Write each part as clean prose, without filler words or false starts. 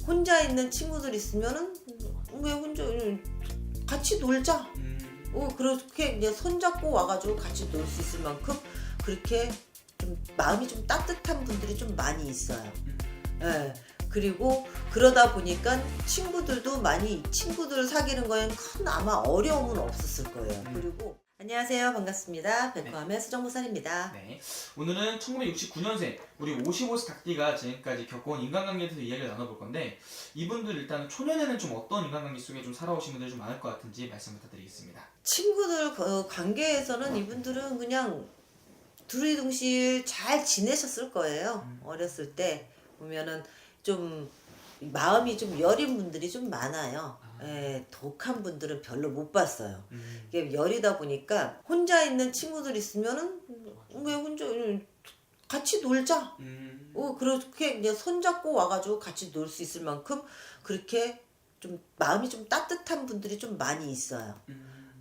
혼자 있는 친구들 있으면은 왜 혼자 같이 놀자. 그렇게 이제 손잡고 와가지고 같이 놀 수 있을 만큼 그렇게 좀 마음이 좀 따뜻한 분들이 좀 많이 있어요. 예. 그리고 그러다 보니까 친구들도 많이 친구들을 사귀는 거엔 큰 아마 어려움은 없었을 거예요. 그리고 안녕하세요. 반갑습니다. 백화함의 수정보살입니다. 네. 오늘은 1969년생 우리 55세 닭띠가 지금까지 겪어온 인간관계에 대해서 이야기를 나눠볼 건데, 이분들 일단 초년에는 좀 어떤 인간관계 속에 좀 살아오신 분들이 좀 많을 것 같은지 말씀 부탁드리겠습니다. 친구들 관계에서는 이분들은 그냥 두리둥실 잘 지내셨을 거예요. 어렸을 때 보면은 좀 마음이 좀 여린 분들이 좀 많아요. 예, 독한 분들은 별로 못 봤어요. 이게 열이다 보니까 혼자 있는 친구들 있으면은 왜 혼자 같이 놀자. 그렇게 이제 손잡고 와가지고 같이 놀 수 있을 만큼 그렇게 좀 마음이 좀 따뜻한 분들이 좀 많이 있어요.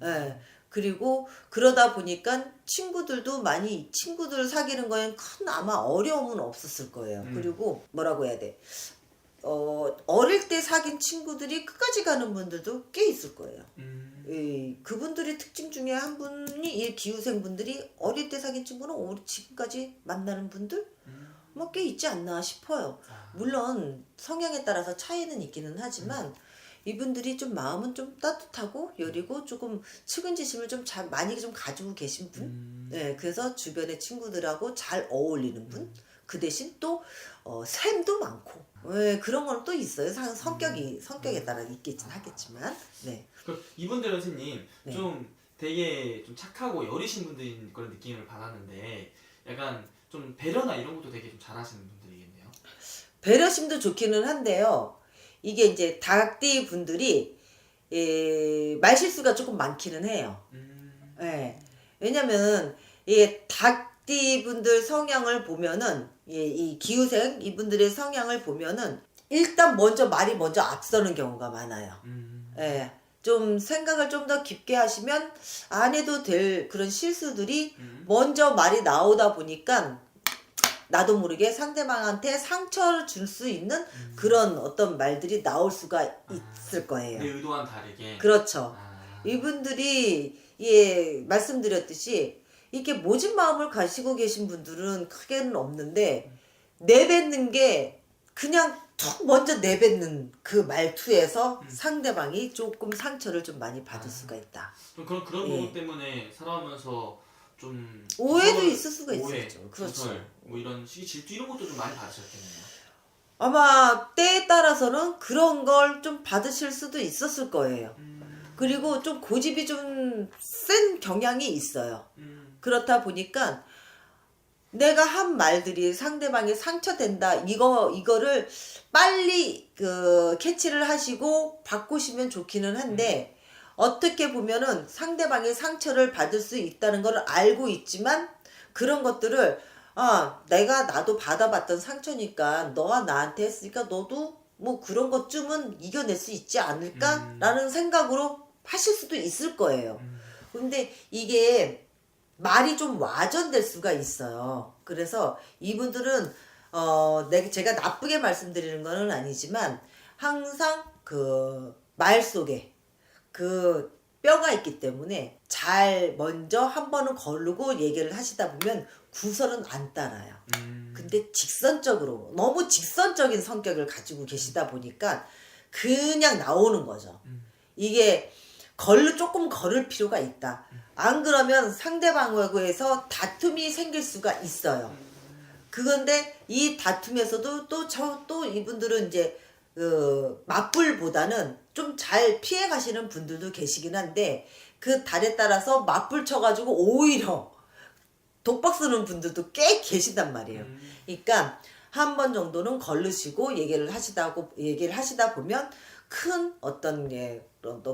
예. 그리고 그러다 보니까 친구들도 많이 친구들을 사귀는 거엔 큰 아마 어려움은 없었을 거예요. 그리고 뭐라고 해야 돼? 어릴 때 사귄 친구들이 끝까지 가는 분들도 꽤 있을 거예요. 그분들의 특징 중에 한 분이 이 기후생 분들이 어릴 때 사귄 친구는 지금까지 만나는 분들 뭐 꽤 있지 않나 싶어요. 물론 성향에 따라서 차이는 있기는 하지만 이분들이 좀 마음은 좀 따뜻하고 여리고 조금 측은지심을 좀 많이 좀 가지고 계신 분. 네, 그래서 주변의 친구들하고 잘 어울리는 분. 그 대신 또 샘도 많고. 네, 그런 거는 또 있어요. 성격에 따라 있겠진 하겠지만. 네. 이분들은 선생님 네. 좀 되게 좀 착하고 여리신 분들인 그런 느낌을 받았는데, 약간 좀 배려나 이런 것도 되게 좀 잘하시는 분들이겠네요. 배려심도 좋기는 한데요. 이게 이제 닭띠 분들이 말실수가 조금 많기는 해요. 예. 왜냐면 이 닭띠 분들 성향을 보면은 이 기후생 이분들의 성향을 보면은 일단 말이 먼저 앞서는 경우가 많아요. 예. 좀 생각을 좀 더 깊게 하시면 안 해도 될 그런 실수들이 먼저 말이 나오다 보니까 나도 모르게 상대방한테 상처를 줄 수 있는 그런 어떤 말들이 나올 수가 있을 거예요. 내 의도와는 다르게. 그렇죠. 이분들이 말씀드렸듯이 이렇게 모진 마음을 가지고 계신 분들은 크게는 없는데 내뱉는 게 그냥 툭 먼저 내뱉는 그 말투에서 상대방이 조금 상처를 좀 많이 받을 수가 있다. 좀 그런 부분 때문에 살아오면서 좀 오해도 구설, 있을 수가 있었죠. 그렇죠. 구설, 뭐 이런 시기 질투 이런 것도 좀 많이 받으셨겠네요. 아마 때에 따라서는 그런 걸 좀 받으실 수도 있었을 거예요. 그리고 좀 고집이 좀 센 경향이 있어요. 그렇다 보니까 내가 한 말들이 상대방이 상처된다. 이거를 빨리 캐치를 하시고 바꾸시면 좋기는 한데 어떻게 보면은 상대방이 상처를 받을 수 있다는 걸 알고 있지만 그런 것들을 나도 받아봤던 상처니까 너가 나한테 했으니까 너도 뭐 그런 것쯤은 이겨낼 수 있지 않을까라는 생각으로 하실 수도 있을 거예요. 근데 이게 말이 좀 와전될 수가 있어요. 그래서 이분들은 제가 나쁘게 말씀드리는 거는 아니지만 항상 그 말 속에 그 뼈가 있기 때문에 잘 먼저 한 번은 거르고 얘기를 하시다 보면 구설은 안 따라요. 근데 너무 직선적인 성격을 가지고 계시다 보니까 그냥 나오는 거죠. 이게 조금 거를 필요가 있다. 안 그러면 상대방하고에서 다툼이 생길 수가 있어요. 그건데 이 다툼에서도 또 이분들은 이제 맞불보다는 좀 잘 피해 가시는 분들도 계시긴 한데 그 달에 따라서 맞불 쳐가지고 오히려 독박 쓰는 분들도 꽤 계시단 말이에요. 그러니까 한 번 정도는 걸르시고 얘기를 하시다 보면 큰 어떤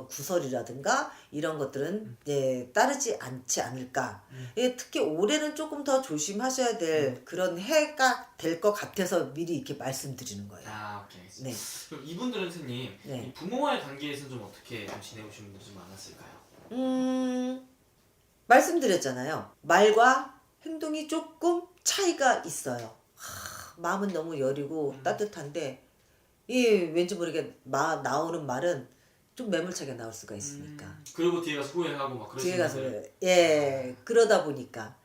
구설이라든가 이런 것들은 따르지 않지 않을까. 특히 올해는 조금 더 조심하셔야 될 그런 해가 될 것 같아서 미리 이렇게 말씀드리는 거예요. 오케이. 네. 그럼 이분들은 선생님 이 부모와의 관계에서는 좀 어떻게 좀 지내보신 분들이 좀 많았을까요? 말씀드렸잖아요. 말과 행동이 조금 차이가 있어요. 마음은 너무 여리고 따뜻한데 이 왠지 모르게 나오는 말은 좀 매몰차게 나올 수가 있으니까. 그리고 뒤에 가서 후회하고 막 뒤에 그러시는 가서 분들. 그러다 보니까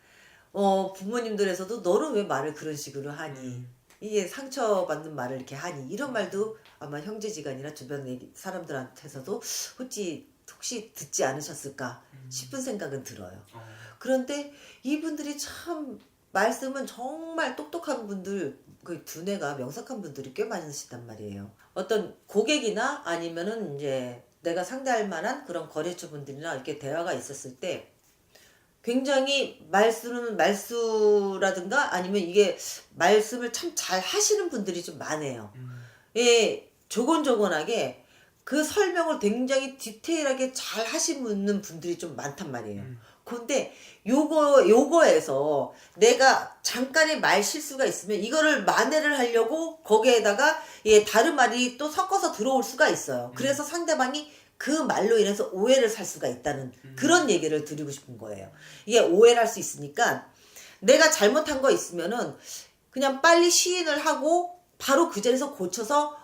부모님들에서도 너는 왜 말을 그런 식으로 하니? 이게 상처받는 말을 이렇게 하니? 이런 말도 아마 형제지간이나 주변 사람들한테서도 혹시 듣지 않으셨을까 싶은 생각은 들어요. 그런데 이분들이 참 말씀은 정말 똑똑한 분들, 그 두뇌가 명석한 분들이 꽤 많으시단 말이에요. 어떤 고객이나 아니면은 이제 내가 상대할 만한 그런 거래처 분들이나 이렇게 대화가 있었을 때 굉장히 말수라든가 아니면 이게 말씀을 참 잘 하시는 분들이 좀 많아요. 예, 조곤조곤하게 그 설명을 굉장히 디테일하게 잘 하시는 분들이 좀 많단 말이에요. 근데 요거에서 내가 잠깐의 말 실수가 있으면 이거를 만회를 하려고 거기에다가 다른 말이 또 섞어서 들어올 수가 있어요. 그래서 상대방이 그 말로 인해서 오해를 살 수가 있다는 그런 얘기를 드리고 싶은 거예요. 이게 오해를 할 수 있으니까 내가 잘못한 거 있으면은 그냥 빨리 시인을 하고 바로 그 자리에서 고쳐서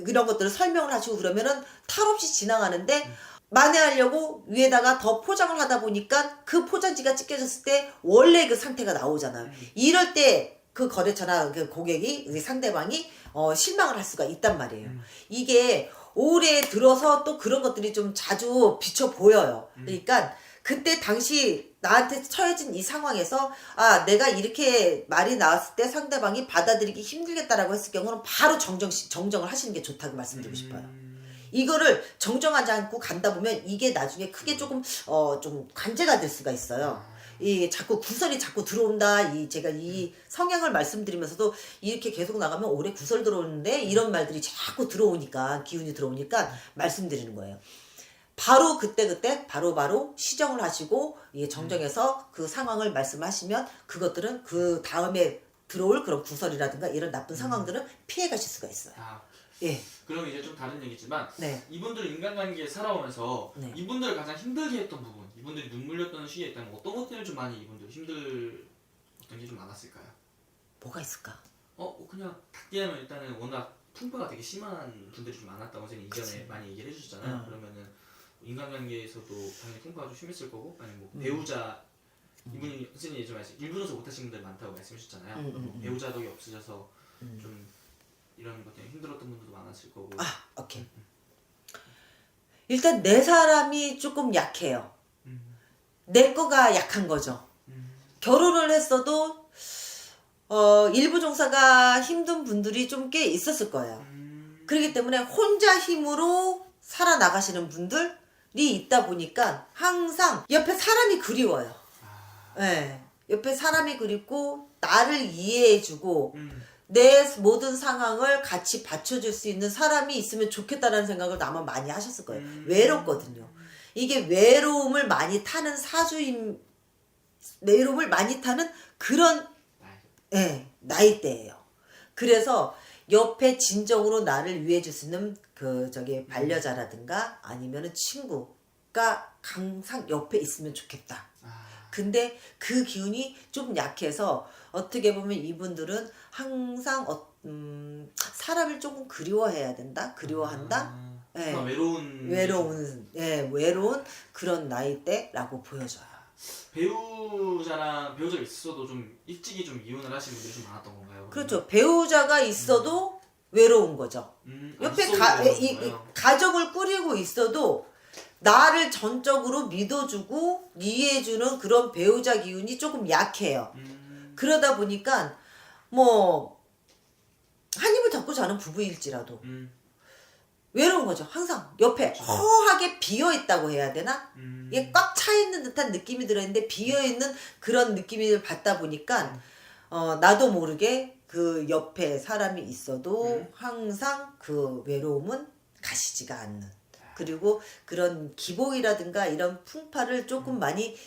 이런 것들을 설명을 하시고 그러면은 탈 없이 지나가는데 만회하려고 위에다가 더 포장을 하다 보니까 그 포장지가 찢겨졌을 때 원래 그 상태가 나오잖아요. 이럴 때 그 거래처나 그 고객이 그 상대방이 실망을 할 수가 있단 말이에요. 이게 올해 들어서 또 그런 것들이 좀 자주 비쳐 보여요. 그러니까 그때 당시 나한테 처해진 이 상황에서 내가 이렇게 말이 나왔을 때 상대방이 받아들이기 힘들겠다라고 했을 경우는 바로 정정을 하시는 게 좋다고 말씀드리고 싶어요. 이거를 정정하지 않고 간다 보면 이게 나중에 크게 조금 좀 관제가 될 수가 있어요. 자꾸 구설이 자꾸 들어온다. 제가 이 성향을 말씀드리면서도 이렇게 계속 나가면 올해 구설 들어오는데 이런 말들이 자꾸 들어오니까 기운이 들어오니까 말씀드리는 거예요. 바로 그때 바로 시정을 하시고 정정해서 그 상황을 말씀하시면 그것들은 그 다음에 들어올 그런 구설이라든가 이런 나쁜 상황들은 피해 가실 수가 있어요. 예. 그럼 이제 좀 다른 얘기지만 네. 이분들 인간관계에 살아오면서 네. 이분들을 가장 힘들게 했던 부분, 이분들이 눈물 흘렸던 시기에 있다면 어떤 것 때문에 좀 많이 이분들 힘들었던 게 좀 많았을까요? 뭐가 있을까? 그냥 닭띠하면 일단은 워낙 풍파가 되게 심한 분들이 좀 많았다고 선생님 이전에 그치. 많이 얘기를 해주셨잖아요. 그러면은 인간관계에서도 당연히 풍파가 좀 심했을 거고, 아니면 뭐 배우자 이분이 선생님 예전에 일부러서 못하신 분들 많다고 말씀해주셨잖아요. 배우자 덕이 없으셔서 좀 이런 것 때문에 힘들었던 분들도 많았을 거고. 오케이. 일단 내 사람이 조금 약해요. 내 거가 약한 거죠. 결혼을 했어도 일부 종사가 힘든 분들이 좀 꽤 있었을 거예요. 그렇기 때문에 혼자 힘으로 살아나가시는 분들이 있다 보니까 항상 옆에 사람이 그리워요. 네. 옆에 사람이 그립고 나를 이해해주고 내 모든 상황을 같이 받쳐줄 수 있는 사람이 있으면 좋겠다라는 생각을 아마 많이 하셨을 거예요. 외롭거든요. 이게 외로움을 많이 타는 외로움을 많이 타는 그런 나이대예요. 그래서 옆에 진정으로 나를 위해줄 수 있는 반려자라든가 아니면은 친구가 항상 옆에 있으면 좋겠다. 근데 그 기운이 좀 약해서 어떻게 보면 이분들은 항상 사람을 조금 그리워해야 된다, 그리워한다. 외로운 그런 나이대라고 보여져요. 배우자가 있어도 좀 일찍이 좀 이혼을 하신 분들이 좀 많았던 건가요? 그러면? 그렇죠. 배우자가 있어도 외로운 거죠. 옆에 가족을 꾸리고 있어도 나를 전적으로 믿어주고 이해해주는 그런 배우자 기운이 조금 약해요. 그러다 보니까 뭐 한 입을 덮고 자는 부부일지라도 외로운 거죠. 항상 옆에 허하게 비어있다고 해야 되나? 이게 꽉 차있는 듯한 느낌이 들어있는데 비어있는 그런 느낌을 받다 보니까 나도 모르게 그 옆에 사람이 있어도 항상 그 외로움은 가시지가 않는, 그리고 그런 기복이라든가 이런 풍파를 조금 많이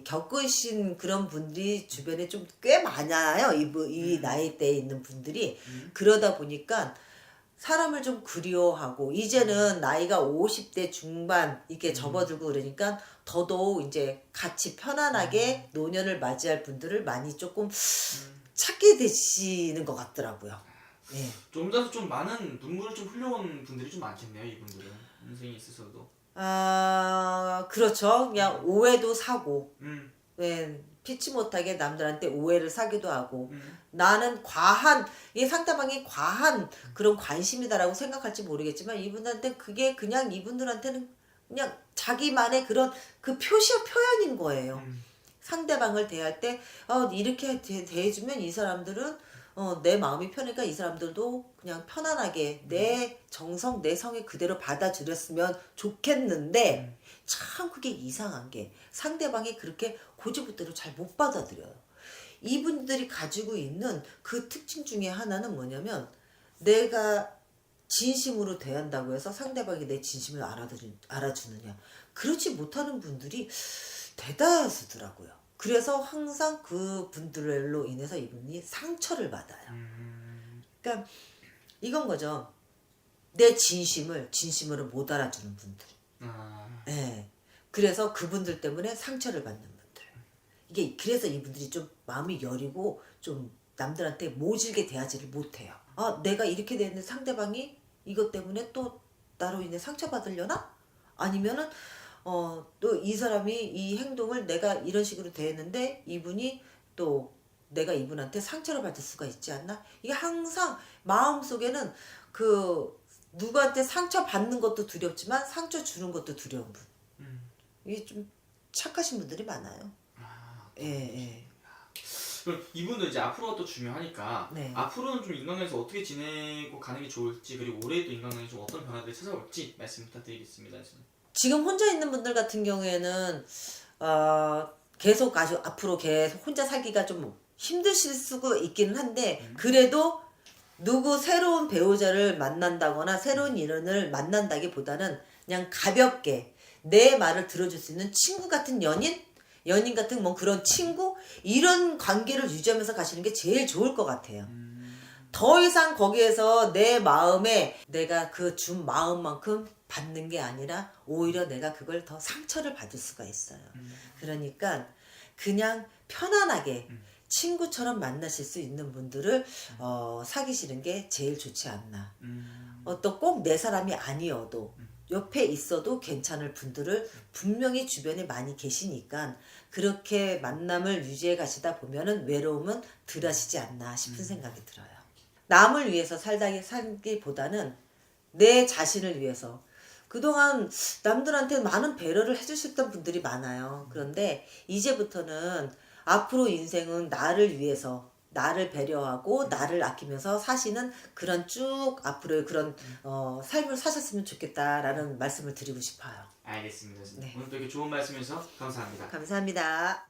겪으신 그런 분들이 주변에 좀 꽤 많아요. 이 나이대에 있는 분들이. 그러다 보니까 사람을 좀 그리워하고 이제는 나이가 50대 중반 이렇게 접어들고 그러니까 더더욱 이제 같이 편안하게 노년을 맞이할 분들을 많이 조금 찾게 되시는 것 같더라고요. 예. 좀 더 좀 많은 눈물을 좀 흘려온 분들이 좀 많겠네요. 이분들은 인생에 있어서도. 아, 그렇죠. 그냥 오해도 사고, 음, 예, 피치 못하게 남들한테 오해를 사기도 하고, 음, 나는 과한, 이 상대방이 과한 그런 관심이다라고 생각할지 모르겠지만, 이분한테 그게 그냥 이분들한테는 그냥 자기만의 그런 그 표현인 거예요. 상대방을 대할 때, 이렇게 대해주면 이 사람들은, 내 마음이 편하니까 이 사람들도 그냥 편안하게 내 정성, 내 성에 그대로 받아들였으면 좋겠는데, 참 그게 이상한 게 상대방이 그렇게 고집부대로 잘 못 받아들여요. 이분들이 가지고 있는 그 특징 중에 하나는 뭐냐면, 내가 진심으로 대한다고 해서 상대방이 내 진심을 알아주느냐. 그렇지 못하는 분들이 대다수더라고요. 그래서 항상 그 분들로 인해서 이분이 상처를 받아요. 그러니까 이건 거죠. 내 진심을 진심으로 못 알아주는 분들. 예. 그래서 그분들 때문에 상처를 받는 분들. 이게 그래서 이분들이 좀 마음이 여리고 좀 남들한테 모질게 대하지를 못해요. 내가 이렇게 됐는데 상대방이 이것 때문에 또 나로 인해 상처받으려나? 아니면은 또 이 사람이 이 행동을 내가 이런 식으로 대했는데 이분이 또 내가 이분한테 상처를 받을 수가 있지 않나? 이게 항상 마음속에는 그 누구한테 상처 받는 것도 두렵지만 상처 주는 것도 두려운 분. 이게 좀 착하신 분들이 많아요. 예, 예. 그럼 이분도 이제 앞으로가 또 중요하니까 네. 앞으로는 좀 인간관계에서 어떻게 지내고 가는 게 좋을지 그리고 올해 또 인간관계에 좀 어떤 변화들이 찾아올지 말씀 부탁드리겠습니다. 지금 혼자 있는 분들 같은 경우에는 계속 아주 앞으로 계속 혼자 살기가 좀 힘드실 수가 있기는 한데 그래도 누구 새로운 배우자를 만난다거나 새로운 인연을 만난다기보다는 그냥 가볍게 내 말을 들어줄 수 있는 친구 같은 연인 같은 뭐 그런 친구 이런 관계를 유지하면서 가시는 게 제일 좋을 것 같아요. 더 이상 거기에서 내 마음에 내가 그 준 마음만큼 받는 게 아니라 오히려 내가 그걸 더 상처를 받을 수가 있어요. 그러니까 그냥 편안하게 친구처럼 만나실 수 있는 분들을 사귀시는 게 제일 좋지 않나. 또 꼭 내 사람이 아니어도 옆에 있어도 괜찮을 분들을 분명히 주변에 많이 계시니까 그렇게 만남을 유지해 가시다 보면은 외로움은 덜 하시지 않나 싶은 생각이 들어요. 남을 위해서 살기보다는 내 자신을 위해서 그동안 남들한테 많은 배려를 해주셨던 분들이 많아요. 그런데 이제부터는 앞으로 인생은 나를 위해서 나를 배려하고 나를 아끼면서 사시는 그런 쭉 앞으로의 그런 삶을 사셨으면 좋겠다라는 말씀을 드리고 싶어요. 알겠습니다. 네. 오늘 또 이렇게 좋은 말씀해주셔서 감사합니다. 감사합니다.